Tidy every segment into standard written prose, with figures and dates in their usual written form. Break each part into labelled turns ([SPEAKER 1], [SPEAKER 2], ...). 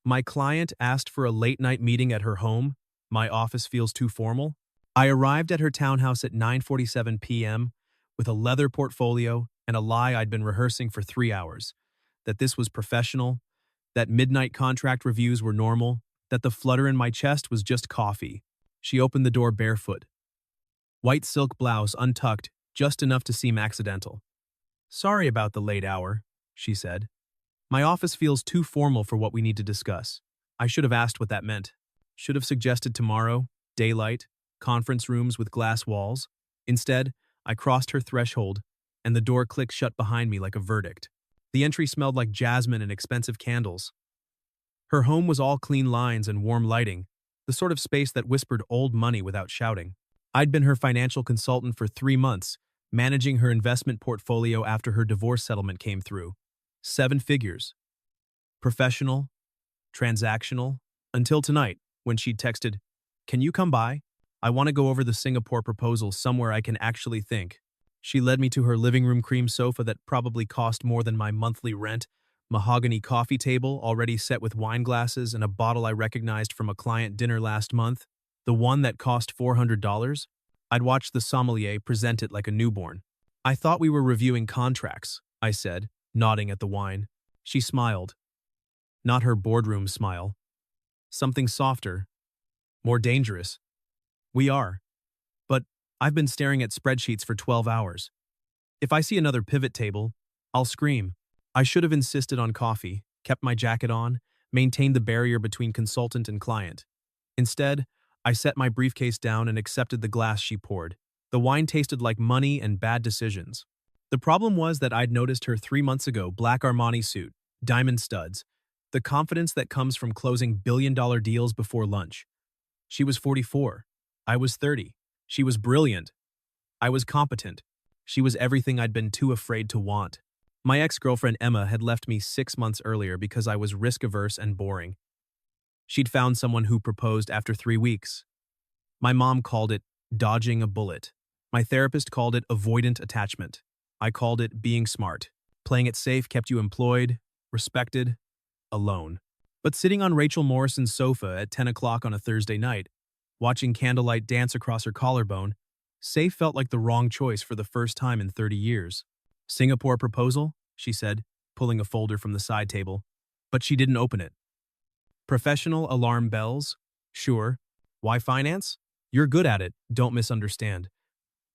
[SPEAKER 1] My client asked for a late-night meeting at her home. My office feels too formal. I arrived at her townhouse at 9:47 p.m. with a leather portfolio and a lie I'd been rehearsing for 3 hours. That this was professional, that midnight contract reviews were normal, that the flutter in my chest was just coffee. She opened the door barefoot. White silk blouse untucked, just enough to seem accidental. "Sorry about the late hour," she said. "My office feels too formal for what we need to discuss." I should have asked what that meant. Should have suggested tomorrow, daylight, conference rooms with glass walls. Instead, I crossed her threshold, and the door clicked shut behind me like a verdict. The entry smelled like jasmine and expensive candles. Her home was all clean lines and warm lighting, the sort of space that whispered old money without shouting. I'd been her financial consultant for 3 months, managing her investment portfolio after her divorce settlement came through. 7 figures. Professional, transactional, until tonight, when she'd texted, "Can you come by? I want to go over the Singapore proposal somewhere I can actually think." She led me to her living room cream sofa that probably cost more than my monthly rent, mahogany coffee table already set with wine glasses and a bottle I recognized from a client dinner last month, the one that cost $400. I'd watched the sommelier present it like a newborn. "I thought we were reviewing contracts," I said, nodding at the wine. She smiled. Not her boardroom smile. Something softer, more dangerous. "We are. But I've been staring at spreadsheets for 12 hours. If I see another pivot table, I'll scream." I should have insisted on coffee, kept my jacket on, maintained the barrier between consultant and client. Instead, I set my briefcase down and accepted the glass she poured. The wine tasted like money and bad decisions. The problem was that I'd noticed her 3 months ago: black Armani suit, diamond studs, the confidence that comes from closing billion-dollar deals before lunch. She was 44. I was 30. She was brilliant. I was competent. She was everything I'd been too afraid to want. My ex-girlfriend Emma had left me 6 months earlier because I was risk-averse and boring. She'd found someone who proposed after 3 weeks. My mom called it dodging a bullet. My therapist called it avoidant attachment. I called it being smart. Playing it safe kept you employed, respected, alone. But sitting on Rachel Morrison's sofa at 10 o'clock on a Thursday night, watching candlelight dance across her collarbone, safe felt like the wrong choice for the first time in 30 years. "Singapore proposal?" she said, pulling a folder from the side table. But she didn't open it. "Professional alarm bells? Sure. Why finance? You're good at it, don't misunderstand.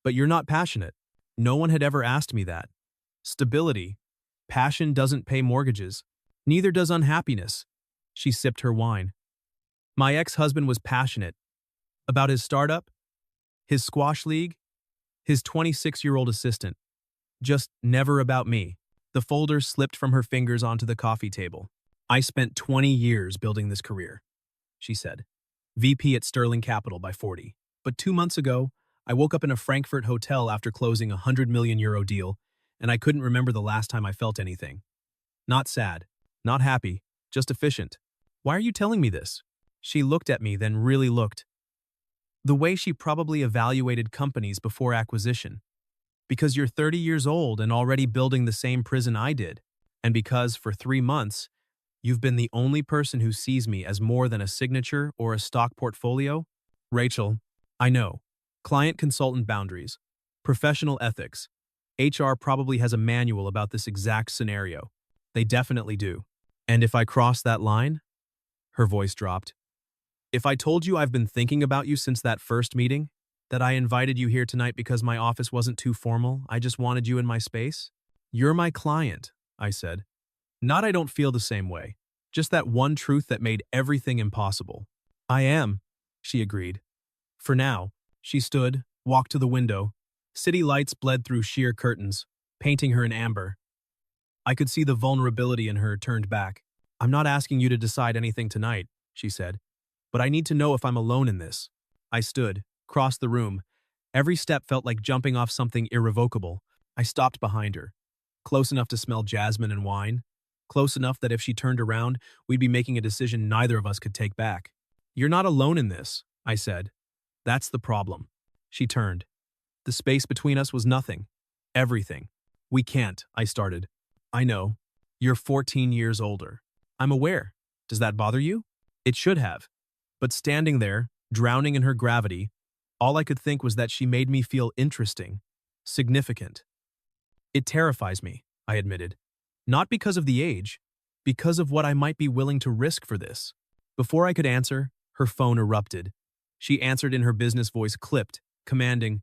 [SPEAKER 1] But you're not passionate. No one had ever asked me that. Stability. Passion doesn't pay mortgages. Neither does unhappiness." She sipped her wine. "My ex-husband was passionate. About his startup, his squash league, his 26-year-old assistant. Just never about me." The folder slipped from her fingers onto the coffee table. "I spent 20 years building this career," she said. "VP at Sterling Capital by 40. But 2 months ago, I woke up in a Frankfurt hotel after closing a €100 million deal, and I couldn't remember the last time I felt anything. Not sad, not happy, just efficient. Why are you telling me this?" She looked at me, then really looked. The way she probably evaluated companies before acquisition. "Because you're 30 years old and already building the same prison I did. And because, for 3 months, you've been the only person who sees me as more than a signature or a stock portfolio." "Rachel, I know. Client-consultant boundaries. Professional ethics. HR probably has a manual about this exact scenario. They definitely do. And if I cross that line?" Her voice dropped. "If I told you I've been thinking about you since that first meeting? That I invited you here tonight because my office wasn't too formal, I just wanted you in my space?" "You're my client," I said. "Not I don't feel the same way. Just that one truth that made everything impossible." "I am," she agreed. For now. She stood, walked to the window. City lights bled through sheer curtains, painting her in amber. I could see the vulnerability in her turned back. "I'm not asking you to decide anything tonight," she said. "But I need to know if I'm alone in this." I stood, crossed the room. Every step felt like jumping off something irrevocable. I stopped behind her. Close enough to smell jasmine and wine. Close enough that if she turned around, we'd be making a decision neither of us could take back. "You're not alone in this," I said. "That's the problem." She turned. The space between us was nothing. Everything. "We can't," I started. "I know. You're 14 years older." "I'm aware," Does that bother you? It should have. But standing there, drowning in her gravity, all I could think was that she made me feel interesting, significant. It terrifies me, I admitted. Not because of the age, because of what I might be willing to risk for this. Before I could answer, her phone erupted. She answered in her business voice clipped, commanding,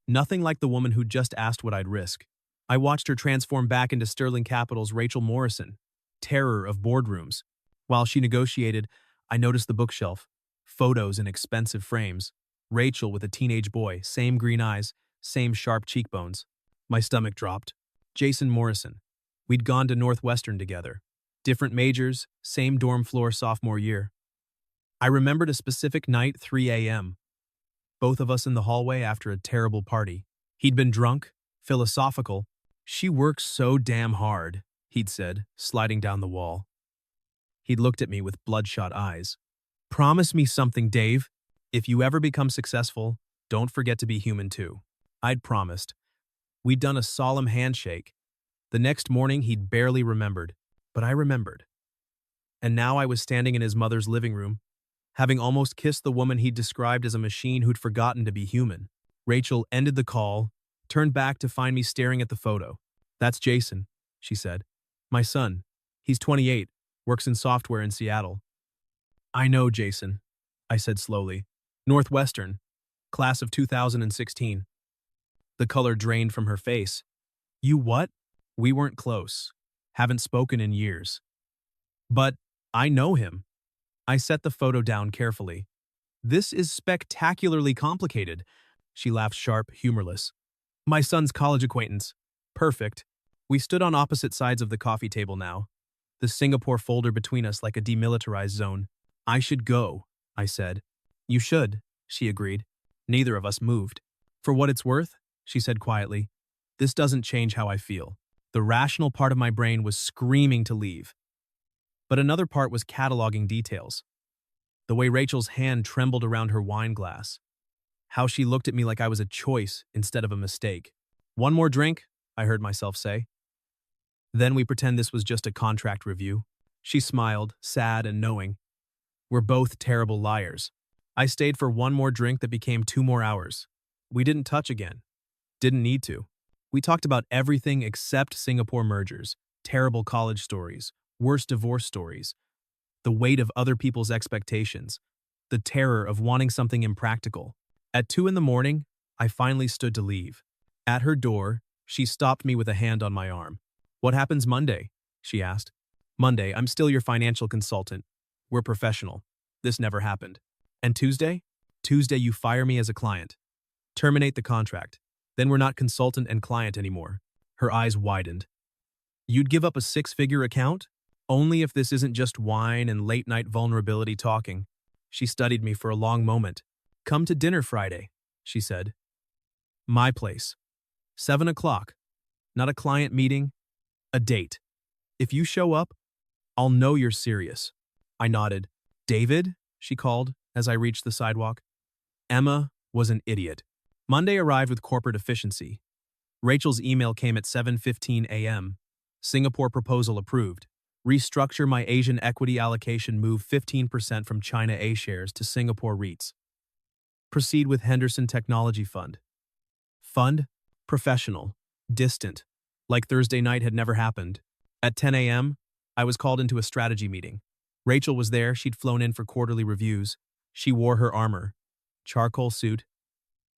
[SPEAKER 1] nothing like the woman who'd just asked what I'd risk. I watched her transform back into Sterling Capital's Rachel Morrison, terror of boardrooms. While she negotiated, I noticed the bookshelf, photos in expensive frames, Rachel with a teenage boy, same green eyes, same sharp cheekbones. My stomach dropped. Jason Morrison. We'd gone to Northwestern together. Different majors, same dorm floor sophomore year. I remembered a specific night, 3 a.m. Both of us in the hallway after a terrible party. He'd been drunk, philosophical. She works so damn hard, he'd said, sliding down the wall. He'd looked at me with bloodshot eyes. Promise me something, Dave. If you ever become successful, don't forget to be human too. I'd promised. We'd done a solemn handshake. The next morning he'd barely remembered, but I remembered. And now I was standing in his mother's living room, having almost kissed the woman he'd described as a machine who'd forgotten to be human. Rachel ended the call, turned back to find me staring at the photo. That's Jason, she said. My son. He's 28, works in software in Seattle. I know Jason, I said slowly. Northwestern, class of 2016. The color drained from her face. You what? We weren't close. Haven't spoken in years. But I know him. I set the photo down carefully. This is spectacularly complicated. She laughed sharp, humorless. My son's college acquaintance. Perfect. We stood on opposite sides of the coffee table now, the Singapore folder between us like a demilitarized zone. I should go, I said. You should, she agreed. Neither of us moved. For what it's worth, she said quietly, this doesn't change how I feel. The rational part of my brain was screaming to leave. But another part was cataloging details. The way Rachel's hand trembled around her wine glass. How she looked at me like I was a choice instead of a mistake. One more drink, I heard myself say. Then we pretend this was just a contract review. She smiled, sad and knowing. We're both terrible liars. I stayed for one more drink that became 2 more hours. We didn't touch again. Didn't need to. We talked about everything except Singapore mergers, terrible college stories, worse divorce stories, the weight of other people's expectations, the terror of wanting something impractical. At 2 in the morning, I finally stood to leave. At her door, she stopped me with a hand on my arm. What happens Monday? She asked. Monday, I'm still your financial consultant. We're professional. This never happened. And Tuesday? Tuesday, you fire me as a client. Terminate the contract. Then we're not consultant and client anymore. Her eyes widened. You'd give up a 6-figure account? Only if this isn't just wine and late-night vulnerability talking. She studied me for a long moment. Come to dinner Friday, she said. My place. 7 o'clock. Not a client meeting, a date. If you show up, I'll know you're serious. I nodded. David? She called as I reached the sidewalk. Emma was an idiot. Monday arrived with corporate efficiency. Rachel's email came at 7:15 a.m. Singapore proposal approved. Restructure my Asian equity allocation, move 15% from China A shares to Singapore REITs. Proceed with Henderson Technology Fund. Fund? Professional. Distant. Like Thursday night had never happened. At 10 a.m., I was called into a strategy meeting. Rachel was there. She'd flown in for quarterly reviews. She wore her armor. Charcoal suit.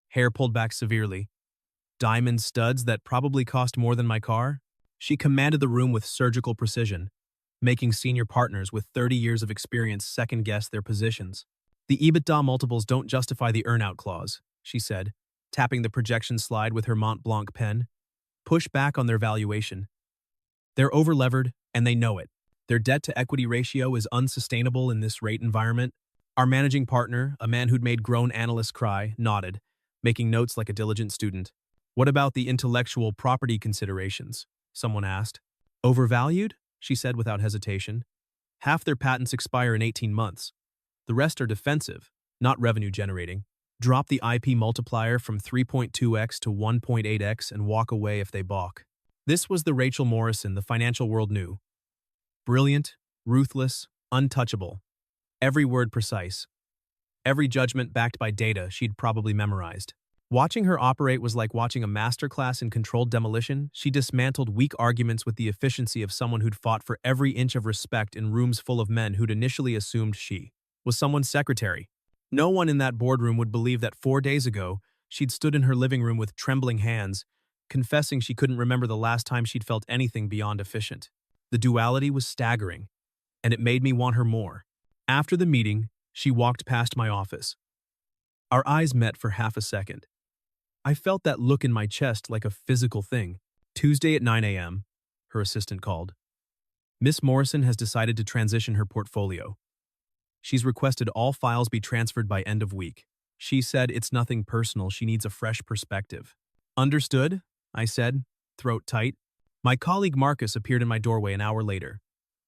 [SPEAKER 1] Hair pulled back severely. Diamond studs that probably cost more than my car. She commanded the room with surgical precision, making senior partners with 30 years of experience second-guess their positions. The EBITDA multiples don't justify the earn-out clause, she said, tapping the projection slide with her Mont Blanc pen. Push back on their valuation. They're over-levered, and they know it. Their debt-to-equity ratio is unsustainable in this rate environment. Our managing partner, a man who'd made grown analysts cry, nodded, making notes like a diligent student. What about the intellectual property considerations? Someone asked. Overvalued? She said without hesitation. Half their patents expire in 18 months. The rest are defensive, not revenue-generating. Drop the IP multiplier from 3.2x to 1.8x and walk away if they balk. This was the Rachel Morrison the financial world knew. Brilliant, ruthless, Untouchable. Every word precise. Every judgment backed by data she'd probably memorized. Watching her operate was like watching a masterclass in controlled demolition. She dismantled weak arguments with the efficiency of someone who'd fought for every inch of respect in rooms full of men who'd initially assumed she was someone's secretary. No one in that boardroom would believe that 4 days ago, she'd stood in her living room with trembling hands, confessing she couldn't remember the last time she'd felt anything beyond efficient. The duality was staggering, and it made me want her more. After the meeting, she walked past my office. Our eyes met for half a second. I felt that look in my chest like a physical thing. Tuesday at 9 a.m., her assistant called. Miss Morrison has decided to transition her portfolio. She's requested all files be transferred by end of week. She said it's nothing personal, she needs a fresh perspective. Understood, I said, throat tight. My colleague Marcus appeared in my doorway an hour later.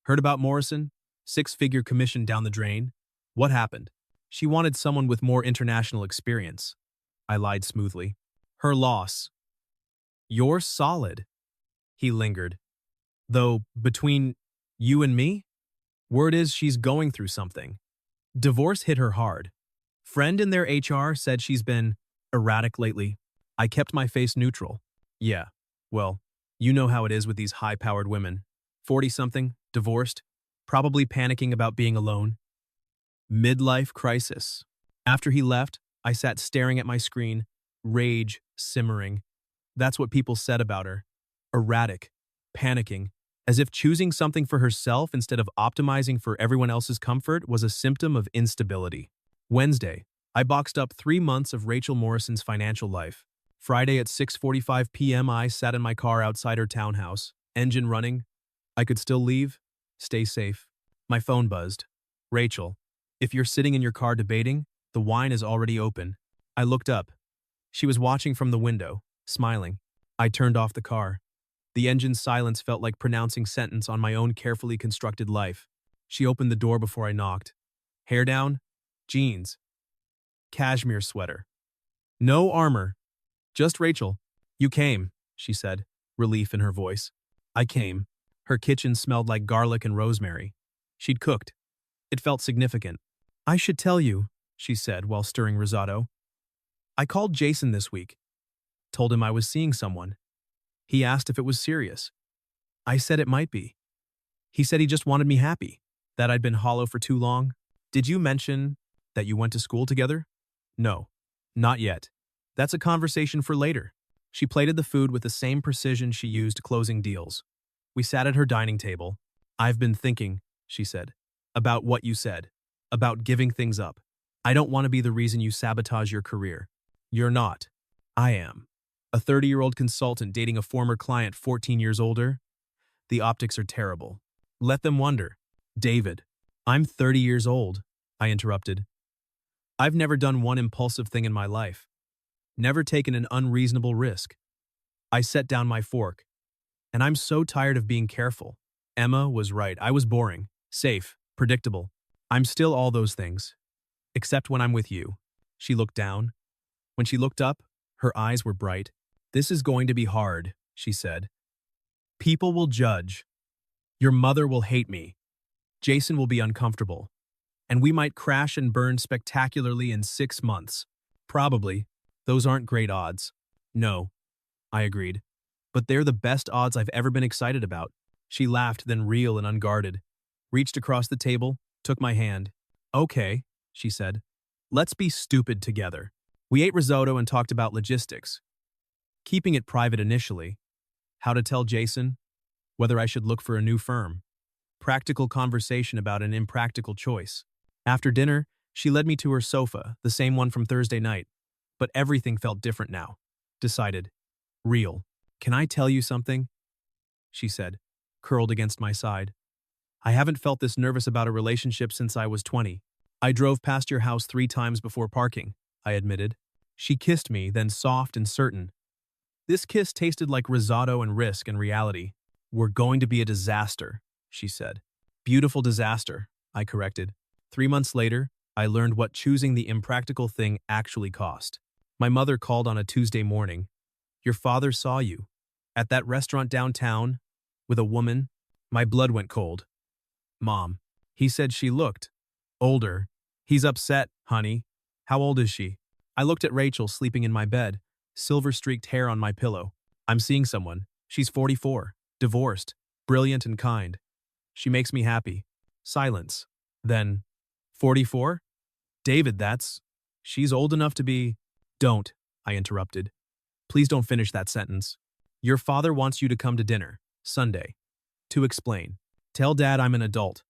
[SPEAKER 1] Heard about Morrison? 6-figure commission down the drain? What happened? She wanted someone with more international experience. I lied smoothly. Her loss. You're solid. He lingered. Though, between you and me? Word is she's going through something. Divorce hit her hard. Friend in their HR said she's been erratic lately. I kept my face neutral. Yeah, well, you know how it is with these high-powered women. 40-something, divorced, probably panicking about being alone. Midlife crisis. After he left, I sat staring at my screen, rage simmering. That's what people said about her. Erratic, panicking, as if choosing something for herself instead of optimizing for everyone else's comfort was a symptom of instability. Wednesday, I boxed up 3 months of Rachel Morrison's financial life. Friday at 6:45 p.m. I sat in my car outside her townhouse, engine running. I could still leave. Stay safe. My phone buzzed. Rachel, if you're sitting in your car debating, the wine is already open. I looked up. She was watching from the window, smiling. I turned off the car. The engine's silence felt like pronouncing sentence on my own carefully constructed life. She opened the door before I knocked. Hair down, jeans, cashmere sweater. No armor. Just Rachel. You came, she said, relief in her voice. I came. Her kitchen smelled like garlic and rosemary. She'd cooked. It felt significant. I should tell you, she said while stirring risotto. I called Jason this week. Told him I was seeing someone. He asked if it was serious. I said it might be. He said he just wanted me happy, that I'd been hollow for too long. Did you mention that you went to school together? No, not yet. That's a conversation for later. She plated the food with the same precision she used closing deals. We sat at her dining table. I've been thinking, she said, about what you said, about giving things up. I don't want to be the reason you sabotage your career. You're not. I am. A 30-year-old consultant dating a former client 14 years older? The optics are terrible. Let them wonder. David, I'm 30 years old, I interrupted. I've never done one impulsive thing in my life. Never taken an unreasonable risk. I set down my fork. And I'm so tired of being careful. Emma was right. I was boring, safe, predictable. I'm still all those things. Except when I'm with you. She looked down. When she looked up, her eyes were bright. This is going to be hard, she said. People will judge. Your mother will hate me. Jason will be uncomfortable. And we might crash and burn spectacularly in 6 months. Probably. Those aren't great odds. No, I agreed. But they're the best odds I've ever been excited about. She laughed, then real and unguarded. Reached across the table, took my hand. Okay, she said. Let's be stupid together. We ate risotto and talked about logistics. Keeping it private initially. How to tell Jason? Whether I should look for a new firm. Practical conversation about an impractical choice. After dinner, she led me to her sofa, the same one from Thursday night. But everything felt different now. Decided. Real. Can I tell you something? She said, curled against my side. I haven't felt this nervous about a relationship since I was 20. I drove past your house 3 times before parking, I admitted. She kissed me, then soft and certain. This kiss tasted like risotto and risk and reality. We're going to be a disaster, she said. Beautiful disaster, I corrected. 3 months later, I learned what choosing the impractical thing actually cost. My mother called on a Tuesday morning. Your father saw you. At that restaurant downtown, with a woman. My blood went cold. Mom, He said she looked older. He's upset, honey. How old is she? I looked at Rachel sleeping in my bed, silver-streaked hair on my pillow. I'm seeing someone. She's 44, divorced, brilliant and kind. She makes me happy. Silence. Then, 44? David, she's old enough to be… Don't, I interrupted. Please don't finish that sentence. Your father wants you to come to dinner, Sunday. To explain. Tell Dad I'm an adult.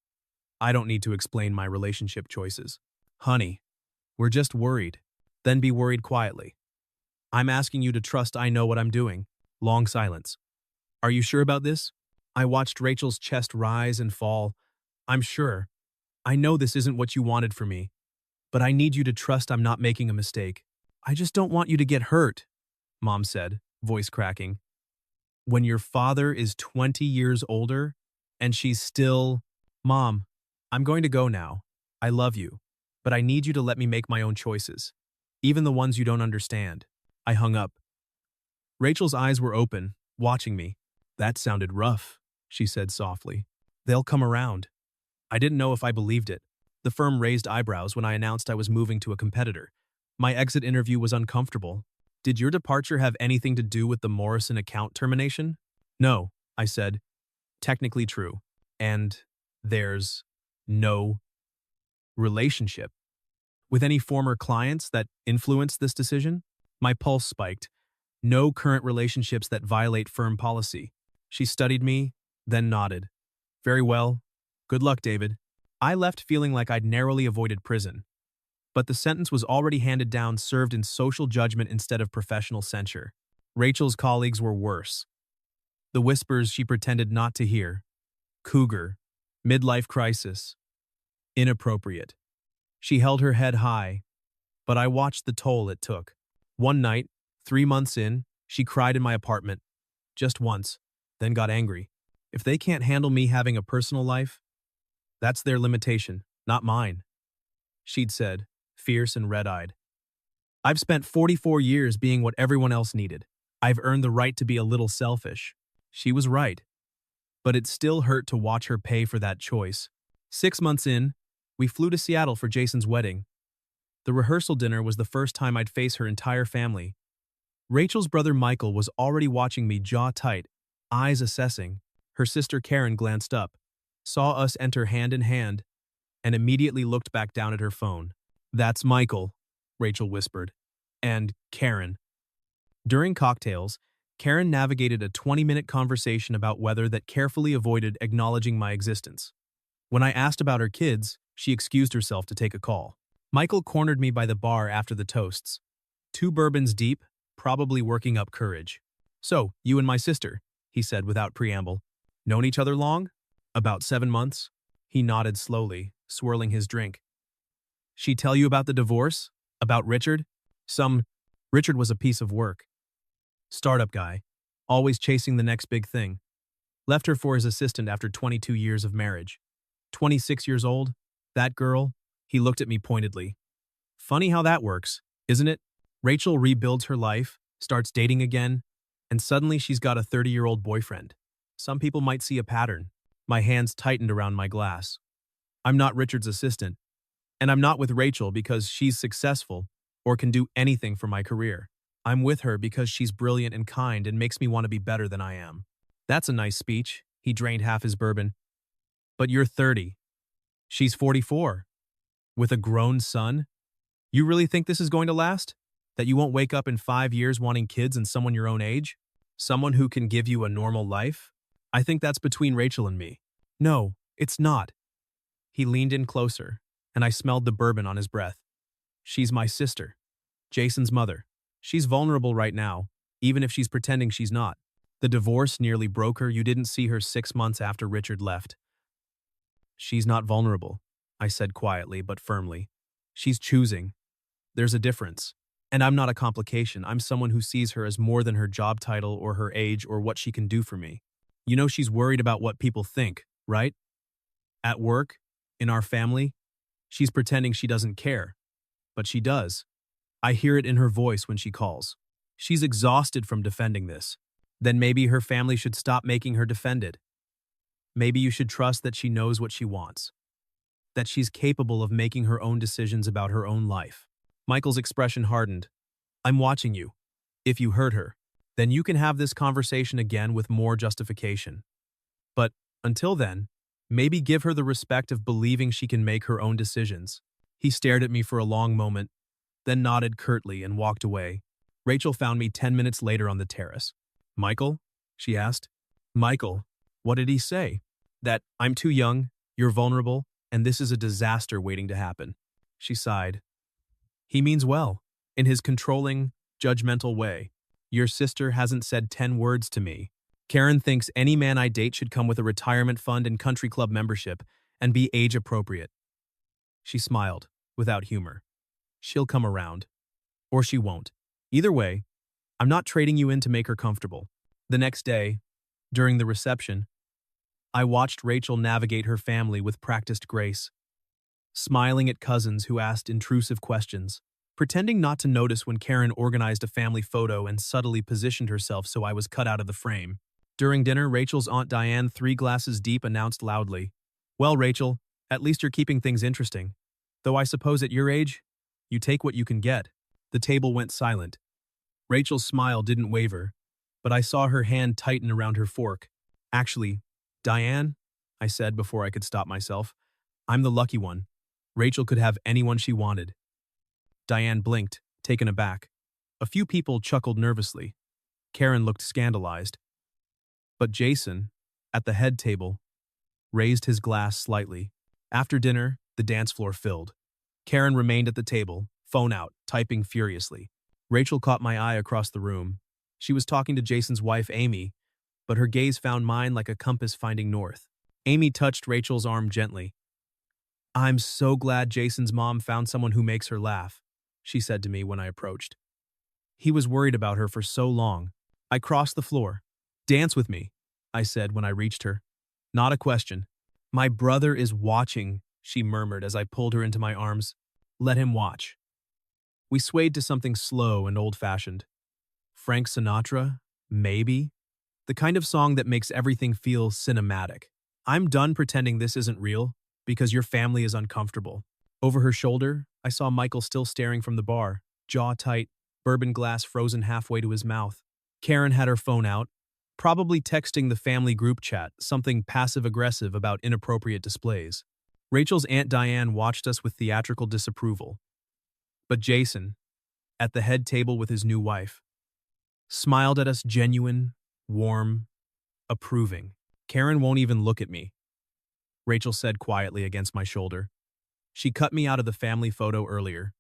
[SPEAKER 1] I don't need to explain my relationship choices. Honey, we're just worried. Then be worried quietly. I'm asking you to trust I know what I'm doing. Long silence. Are you sure about this? I watched Rachel's chest rise and fall. I'm sure. I know this isn't what you wanted for me, but I need you to trust I'm not making a mistake. I just don't want you to get hurt, Mom said, voice cracking. When your father is 20 years older and she's still… Mom, I'm going to go now. I love you, but I need you to let me make my own choices, even the ones you don't understand. I hung up. Rachel's eyes were open, watching me. That sounded rough, she said softly. They'll come around. I didn't know if I believed it. The firm raised eyebrows when I announced I was moving to a competitor. My exit interview was uncomfortable. Did your departure have anything to do with the Morrison account termination? No, I said. Technically true. And there's no relationship with any former clients that influenced this decision? My pulse spiked. No current relationships that violate firm policy. She studied me, then nodded. Very well. Good luck, David. I left feeling like I'd narrowly avoided prison. But the sentence was already handed down, served in social judgment instead of professional censure. Rachel's colleagues were worse. The whispers she pretended not to hear. Cougar. Midlife crisis. Inappropriate. She held her head high, but I watched the toll it took. One night, 3 months in, she cried in my apartment. Just once, then got angry. If they can't handle me having a personal life, that's their limitation, not mine. She'd said, fierce and red-eyed. I've spent 44 years being what everyone else needed. I've earned the right to be a little selfish. She was right. But it still hurt to watch her pay for that choice. 6 months in, we flew to Seattle for Jason's wedding. The rehearsal dinner was the first time I'd face her entire family. Rachel's brother Michael was already watching me, jaw tight, eyes assessing. Her sister Karen glanced up, saw us enter hand in hand, and immediately looked back down at her phone. That's Michael, Rachel whispered. And Karen. During cocktails, Karen navigated a 20-minute conversation about weather that carefully avoided acknowledging my existence. When I asked about her kids, she excused herself to take a call. Michael cornered me by the bar after the toasts. 2 bourbons deep, probably working up courage. So, you and my sister, he said without preamble. Known each other long? About 7 months. He nodded slowly, swirling his drink. She tell you about the divorce? About Richard? Richard was a piece of work. Startup guy. Always chasing the next big thing. Left her for his assistant after 22 years of marriage. 26 years old? That girl? He looked at me pointedly. Funny how that works, isn't it? Rachel rebuilds her life, starts dating again, and suddenly she's got a 30-year-old boyfriend. Some people might see a pattern. My hands tightened around my glass. I'm not Richard's assistant, and I'm not with Rachel because she's successful or can do anything for my career. I'm with her because she's brilliant and kind and makes me want to be better than I am. That's a nice speech. He drained half his bourbon. But you're 30. She's 44. With a grown son? You really think this is going to last? That you won't wake up in 5 years wanting kids and someone your own age? Someone who can give you a normal life? I think that's between Rachel and me. No, it's not. He leaned in closer, and I smelled the bourbon on his breath. She's my sister. Jason's mother. She's vulnerable right now, even if she's pretending she's not. The divorce nearly broke her. You didn't see her 6 months after Richard left. She's not vulnerable, I said quietly but firmly. She's choosing. There's a difference. And I'm not a complication. I'm someone who sees her as more than her job title or her age or what she can do for me. You know she's worried about what people think, right? At work, in our family, she's pretending she doesn't care. But she does. I hear it in her voice when she calls. She's exhausted from defending this. Then maybe her family should stop making her defend it. Maybe you should trust that she knows what she wants. that she's capable of making her own decisions about her own life. Michael's expression hardened. I'm watching you. If you hurt her, then you can have this conversation again with more justification. But until then, maybe give her the respect of believing she can make her own decisions. He stared at me for a long moment, then nodded curtly and walked away. Rachel found me 10 minutes later on the terrace. Michael? She asked. Michael, what did he say? That I'm too young, you're vulnerable, and this is a disaster waiting to happen. She sighed. He means well, in his controlling, judgmental way. Your sister hasn't said 10 words to me. Karen thinks any man I date should come with a retirement fund and country club membership and be age appropriate. She smiled, without humor. She'll come around. Or she won't. Either way, I'm not trading you in to make her comfortable. The next day, during the reception, I watched Rachel navigate her family with practiced grace, smiling at cousins who asked intrusive questions, pretending not to notice when Karen organized a family photo and subtly positioned herself so I was cut out of the frame. During dinner, Rachel's Aunt Diane, 3 glasses deep, announced loudly, Well, Rachel, at least you're keeping things interesting. Though I suppose at your age, you take what you can get. The table went silent. Rachel's smile didn't waver, but I saw her hand tighten around her fork. Actually, Diane, I said before I could stop myself, I'm the lucky one. Rachel could have anyone she wanted. Diane blinked, taken aback. A few people chuckled nervously. Karen looked scandalized. But Jason, at the head table, raised his glass slightly. After dinner, the dance floor filled. Karen remained at the table, phone out, typing furiously. Rachel caught my eye across the room. She was talking to Jason's wife, Amy, but her gaze found mine like a compass finding north. Amy touched Rachel's arm gently. I'm so glad Jason's mom found someone who makes her laugh, she said to me when I approached. He was worried about her for so long. I crossed the floor. Dance with me, I said when I reached her. Not a question. My brother is watching, she murmured as I pulled her into my arms. Let him watch. We swayed to something slow and old-fashioned. Frank Sinatra? Maybe? The kind of song that makes everything feel cinematic. I'm done pretending this isn't real, because your family is uncomfortable. Over her shoulder, I saw Michael still staring from the bar, jaw tight, bourbon glass frozen halfway to his mouth. Karen had her phone out, probably texting the family group chat, something passive-aggressive about inappropriate displays. Rachel's Aunt Diane watched us with theatrical disapproval. But Jason, at the head table with his new wife, smiled at us genuine, warm, approving. Karen won't even look at me, Rachel said quietly against my shoulder. She cut me out of the family photo earlier,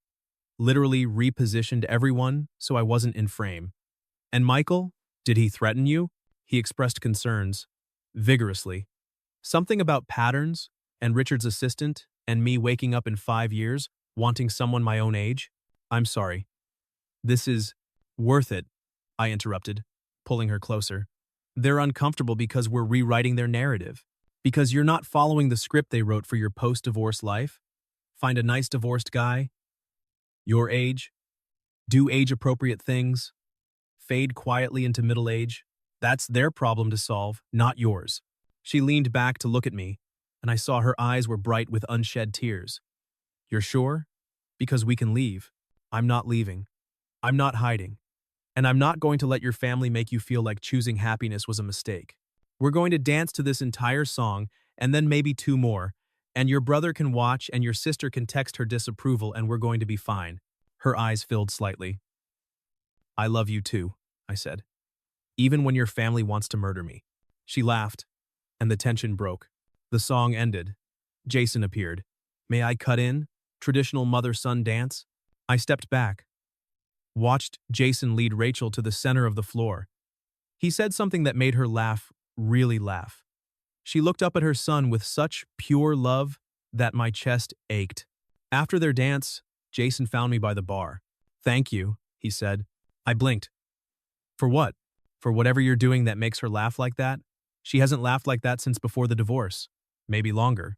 [SPEAKER 1] literally repositioned everyone so I wasn't in frame. And Michael, did he threaten you? He expressed concerns, vigorously. Something about patterns, and Richard's assistant, and me waking up in 5 years, wanting someone my own age? I'm sorry. This is worth it, I interrupted, pulling her closer. They're uncomfortable because we're rewriting their narrative. Because you're not following the script they wrote for your post-divorce life. Find a nice divorced guy, your age, do age-appropriate things, fade quietly into middle age. That's their problem to solve, not yours. She leaned back to look at me, and I saw her eyes were bright with unshed tears. You're sure? Because we can leave. I'm not leaving. I'm not hiding. And I'm not going to let your family make you feel like choosing happiness was a mistake. We're going to dance to this entire song, and then maybe 2 more, and your brother can watch and your sister can text her disapproval and we're going to be fine. Her eyes filled slightly. I love you too, I said. Even when your family wants to murder me. She laughed, and the tension broke. The song ended. Jason appeared. May I cut in? Traditional mother-son dance? I stepped back. Watched Jason lead Rachel to the center of the floor. He said something that made her laugh, really laugh. She looked up at her son with such pure love that my chest ached. After their dance, Jason found me by the bar. Thank you, he said. I blinked. For what? For whatever you're doing that makes her laugh like that? She hasn't laughed like that since before the divorce. Maybe longer.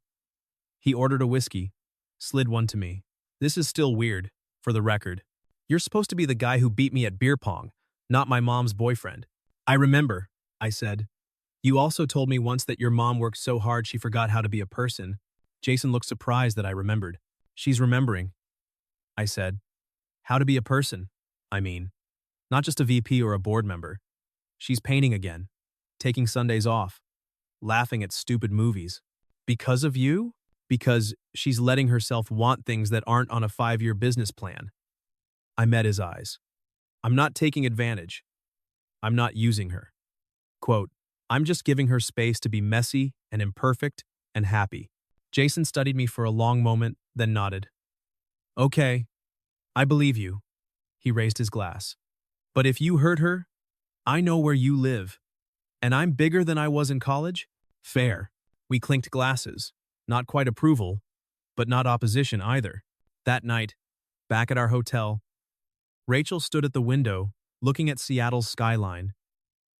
[SPEAKER 1] He ordered a whiskey, slid one to me. This is still weird, for the record. You're supposed to be the guy who beat me at beer pong, not my mom's boyfriend. I remember, I said. You also told me once that your mom worked so hard she forgot how to be a person. Jason looked surprised that I remembered. She's remembering, I said. How to be a person, I mean. Not just a VP or a board member. She's painting again, taking Sundays off, laughing at stupid movies. Because of you? Because she's letting herself want things that aren't on a 5-year business plan. I met his eyes. I'm not taking advantage. I'm not using her. Quote, I'm just giving her space to be messy and imperfect and happy. Jason studied me for a long moment, then nodded. Okay, I believe you. He raised his glass. But if you hurt her, I know where you live. And I'm bigger than I was in college? Fair. We clinked glasses. Not quite approval, but not opposition either. That night, back at our hotel, Rachel stood at the window, looking at Seattle's skyline.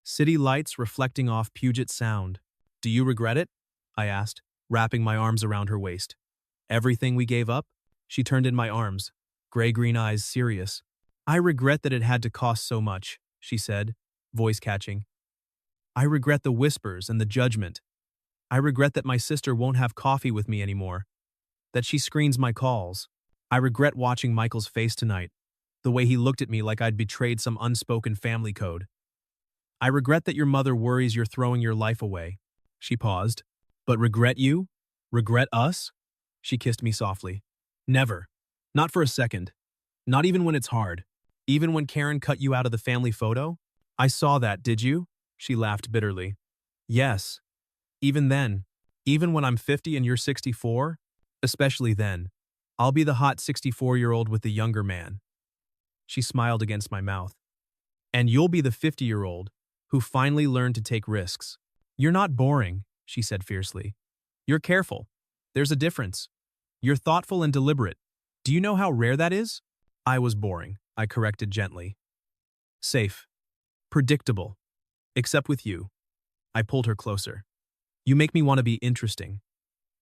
[SPEAKER 1] City lights reflecting off Puget Sound. Do you regret it? I asked, wrapping my arms around her waist. Everything we gave up? She turned in my arms, gray-green eyes serious. I regret that it had to cost so much, she said, voice catching. I regret the whispers and the judgment. I regret that my sister won't have coffee with me anymore, that she screens my calls. I regret watching Michael's face tonight, the way he looked at me like I'd betrayed some unspoken family code. I regret that your mother worries you're throwing your life away. She paused. But regret you? Regret us? She kissed me softly. Never. Not for a second. Not even when it's hard. Even when Karen cut you out of the family photo? I saw that, did you? She laughed bitterly. Yes. Even then. Even when I'm 50 and you're 64? Especially then. I'll be the hot 64-year-old with the younger man. She smiled against my mouth. And you'll be the 50-year-old who finally learned to take risks. You're not boring, she said fiercely. You're careful. There's a difference. You're thoughtful and deliberate. Do you know how rare that is? I was boring, I corrected gently. Safe. Predictable. Except with you. I pulled her closer. You make me want to be interesting.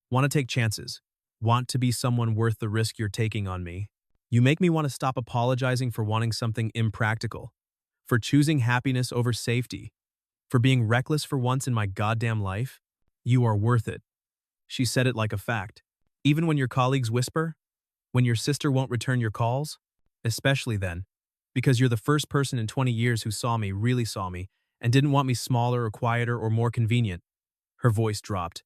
[SPEAKER 1] Want to take chances. Want to be someone worth the risk you're taking on me. You make me want to stop apologizing for wanting something impractical. For choosing happiness over safety. For being reckless for once in my goddamn life. You are worth it. She said it like a fact. Even when your colleagues whisper? When your sister won't return your calls? Especially then. Because you're the first person in 20 years who really saw me, and didn't want me smaller or quieter or more convenient. Her voice dropped.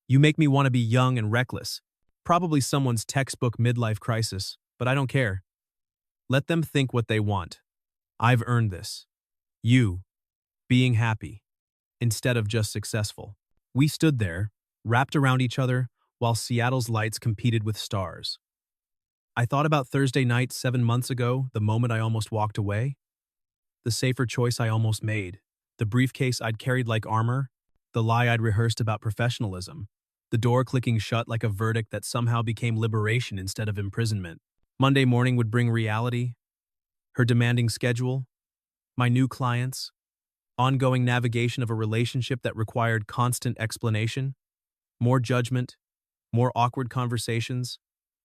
[SPEAKER 1] You make me want to be young and reckless. Probably someone's textbook midlife crisis, but I don't care. Let them think what they want. I've earned this. You. Being happy. Instead of just successful. We stood there, wrapped around each other, while Seattle's lights competed with stars. I thought about Thursday night 7 months ago, the moment I almost walked away. The safer choice I almost made. The briefcase I'd carried like armor. The lie I'd rehearsed about professionalism. The door clicking shut like a verdict that somehow became liberation instead of imprisonment. Monday morning would bring reality. Her demanding schedule. My new clients. Ongoing navigation of a relationship that required constant explanation. More judgment. More awkward conversations.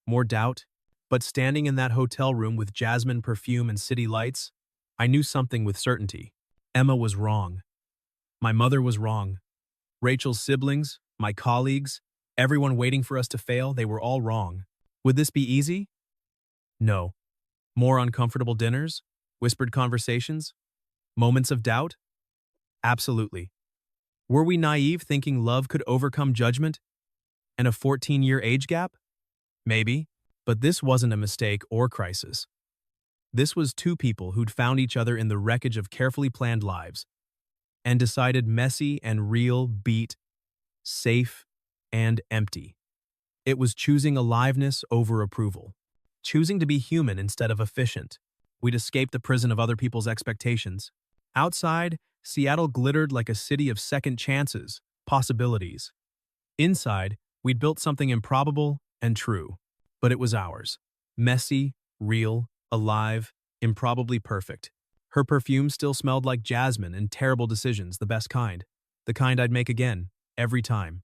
[SPEAKER 1] More doubt. But standing in that hotel room with jasmine perfume and city lights, I knew something with certainty. Emma was wrong. My mother was wrong. Rachel's siblings, my colleagues, everyone waiting for us to fail, they were all wrong. Would this be easy? No. More uncomfortable dinners? Whispered conversations? Moments of doubt? Absolutely. Were we naive thinking love could overcome judgment? And a 14-year age gap? Maybe. But this wasn't a mistake or crisis. This was two people who'd found each other in the wreckage of carefully planned lives and decided messy and real beat safe and empty. It was choosing aliveness over approval, choosing to be human instead of efficient. We'd escaped the prison of other people's expectations. Outside, Seattle glittered like a city of second chances, possibilities. Inside, we'd built something improbable and true. But it was ours. Messy, real, alive, improbably perfect. Her perfume still smelled like jasmine and terrible decisions, the best kind. The kind I'd make again, every time.